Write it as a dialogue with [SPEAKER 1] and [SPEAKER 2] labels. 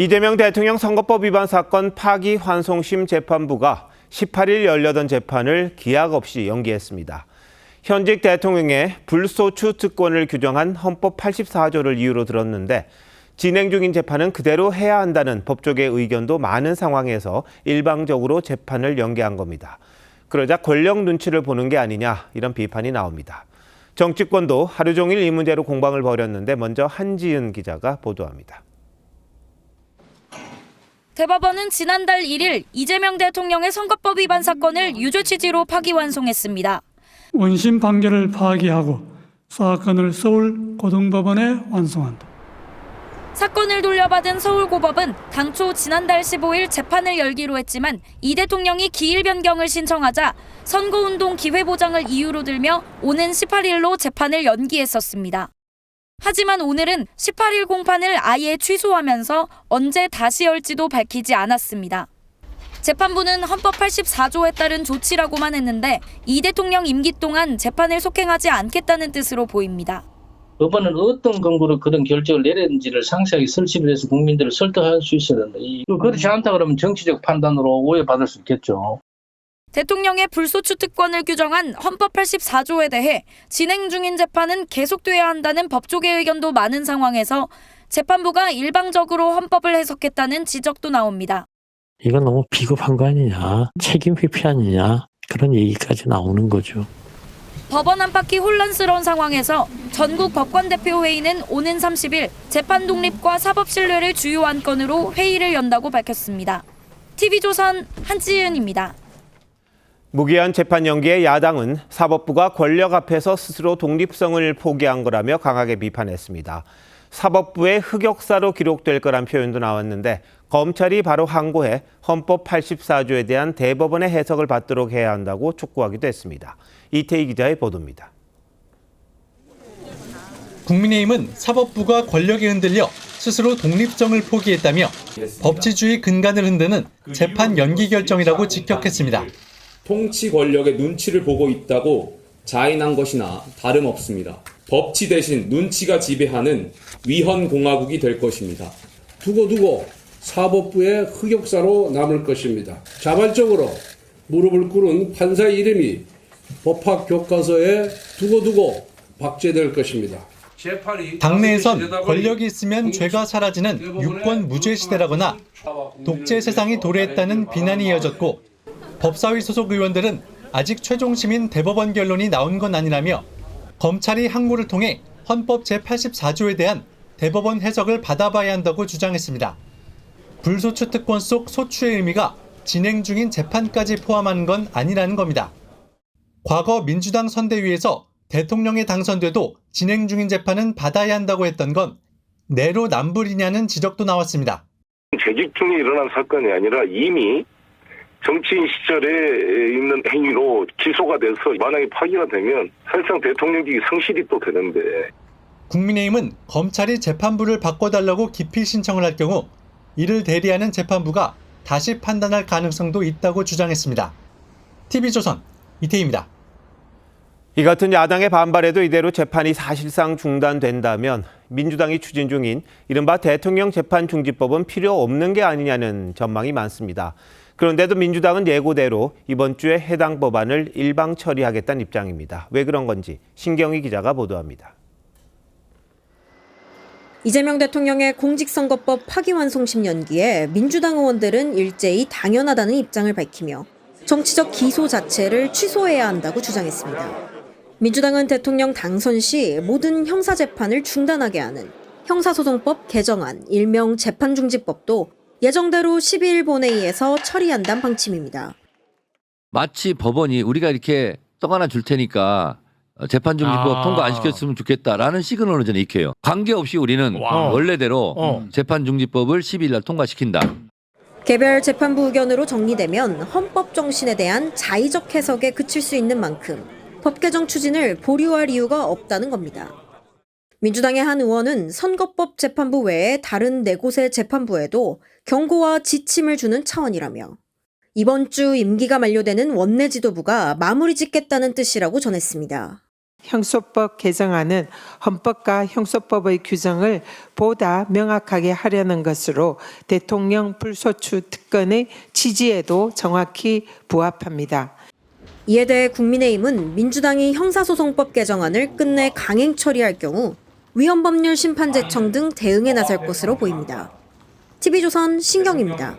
[SPEAKER 1] 이재명 대통령 선거법 위반 사건 파기환송심 재판부가 18일 열려던 재판을 기약 없이 연기했습니다. 현직 대통령의 불소추 특권을 규정한 헌법 84조를 이유로 들었는데 진행 중인 재판은 그대로 해야 한다는 법조계 의견도 많은 상황에서 일방적으로 재판을 연기한 겁니다. 그러자 권력 눈치를 보는 게 아니냐 이런 비판이 나옵니다. 정치권도 하루 종일 이 문제로 공방을 벌였는데 먼저 한지은 기자가 보도합니다.
[SPEAKER 2] 대법원은 지난달 1일 이재명 대통령의 선거법 위반 사건을 유죄 취지로 파기환송했습니다.
[SPEAKER 3] 원심 판결을 파기하고 사건을 서울고등법원에 완송한다.
[SPEAKER 2] 사건을 돌려받은 서울고법은 당초 지난달 15일 재판을 열기로 했지만 이 대통령이 기일 변경을 신청하자 선거운동 기회보장을 이유로 들며 오는 18일로 재판을 연기했었습니다. 하지만 오늘은 18일 공판을 아예 취소하면서 언제 다시 열지도 밝히지 않았습니다. 재판부는 헌법 84조에 따른 조치라고만 했는데 이 대통령 임기 동안 재판을 속행하지 않겠다는 뜻으로 보입니다.
[SPEAKER 4] 법원은 어떤 근거로 그런 결정을 내렸는지를 상세하게 설치를 해서 국민들을 설득할 수 있어야 된다. 그렇지 않다 그러면 정치적 판단으로 오해받을 수 있겠죠.
[SPEAKER 2] 대통령의 불소추 특권을 규정한 헌법 84조에 대해 진행 중인 재판은 계속돼야 한다는 법조계 의견도 많은 상황에서 재판부가 일방적으로 헌법을 해석했다는 지적도 나옵니다.
[SPEAKER 5] 이건 너무 비겁한 거 아니냐, 책임 회피 아니냐, 그런 얘기까지 나오는 거죠.
[SPEAKER 2] 법원 안팎이 혼란스러운 상황에서 전국 법관대표회의는 오는 30일 재판 독립과 사법 신뢰를 주요 안건으로 회의를 연다고 밝혔습니다. TV조선 한지은입니다.
[SPEAKER 1] 무기한 재판 연기에 야당은 사법부가 권력 앞에서 스스로 독립성을 포기한 거라며 강하게 비판했습니다. 사법부의 흑역사로 기록될 거란 표현도 나왔는데 검찰이 바로 항고해 헌법 84조에 대한 대법원의 해석을 받도록 해야 한다고 촉구하기도 했습니다. 이태희 기자의 보도입니다.
[SPEAKER 6] 국민의힘은 사법부가 권력에 흔들려 스스로 독립성을 포기했다며 법치주의 근간을 흔드는 재판 연기 결정이라고 직격했습니다.
[SPEAKER 7] 통치 권력의 눈치를 보고 있다고 자인한 것이나 다름없습니다. 법치 대신 눈치가 지배하는 위헌공화국이 될 것입니다.
[SPEAKER 8] 두고두고 사법부의 흑역사로 남을 것입니다. 자발적으로 무릎을 꿇은 판사의 이름이 법학 교과서에 두고두고 박제될 것입니다.
[SPEAKER 6] 당내에선 권력이 있으면 죄가 사라지는 유권 무죄 시대라거나 독재 세상이 도래했다는 비난이 이어졌고 법사위 소속 의원들은 아직 최종 심인 대법원 결론이 나온 건 아니라며 검찰이 항고를 통해 헌법 제84조에 대한 대법원 해석을 받아봐야 한다고 주장했습니다. 불소추 특권 속 소추의 의미가 진행 중인 재판까지 포함하는 건 아니라는 겁니다. 과거 민주당 선대위에서 대통령에 당선돼도 진행 중인 재판은 받아야 한다고 했던 건 내로남불이냐는 지적도 나왔습니다.
[SPEAKER 9] 재직 중에 일어난 사건이 아니라 이미 정치인 시절에 있는 행위로 기소가 돼서 만약에 파기가 되면 사실상 대통령직이 상실이 또 되는데.
[SPEAKER 6] 국민의힘은 검찰이 재판부를 바꿔달라고 기피 신청을 할 경우 이를 대리하는 재판부가 다시 판단할 가능성도 있다고 주장했습니다. TV조선 이태희입니다.
[SPEAKER 1] 이 같은 야당의 반발에도 이대로 재판이 사실상 중단된다면 민주당이 추진 중인 이른바 대통령 재판중지법은 필요 없는 게 아니냐는 전망이 많습니다. 그런데도 민주당은 예고대로 이번 주에 해당 법안을 일방 처리하겠다는 입장입니다. 왜 그런 건지 신경희 기자가 보도합니다.
[SPEAKER 10] 이재명 대통령의 공직선거법 파기환송심 연기에 민주당 의원들은 일제히 당연하다는 입장을 밝히며 정치적 기소 자체를 취소해야 한다고 주장했습니다. 민주당은 대통령 당선 시 모든 형사재판을 중단하게 하는 형사소송법 개정안, 일명 재판중지법도 예정대로 12일 본회의에서 처리한다는 방침입니다.
[SPEAKER 11] 마치 법원이 우리가 이렇게 떡 하나 줄 테니까 재판중지법 통과 안 시켰으면 좋겠다라는 시그널을 저는 익혀요. 관계없이 우리는 원래대로 재판중지법을 12일 날 통과시킨다.
[SPEAKER 10] 개별 재판부 의견으로 정리되면 헌법 정신에 대한 자의적 해석에 그칠 수 있는 만큼 법 개정 추진을 보류할 이유가 없다는 겁니다. 민주당의 한 의원은 선거법 재판부 외에 다른 4곳의 재판부에도 경고와 지침을 주는 차원이라며 이번 주 임기가 만료되는 원내 지도부가 마무리 짓겠다는 뜻이라고 전했습니다.
[SPEAKER 12] 형소법 개정안은 헌법과 형소법의 규정을 보다 명확하게 하려는 것으로 대통령 불소추 특권의 취지에도 정확히 부합합니다.
[SPEAKER 10] 이에 대해 국민의힘은 민주당이 형사소송법 개정안을 끝내 강행 처리할 경우 위헌법률심판제청 등 대응에 나설 것으로 보입니다. TV조선 신경입니다.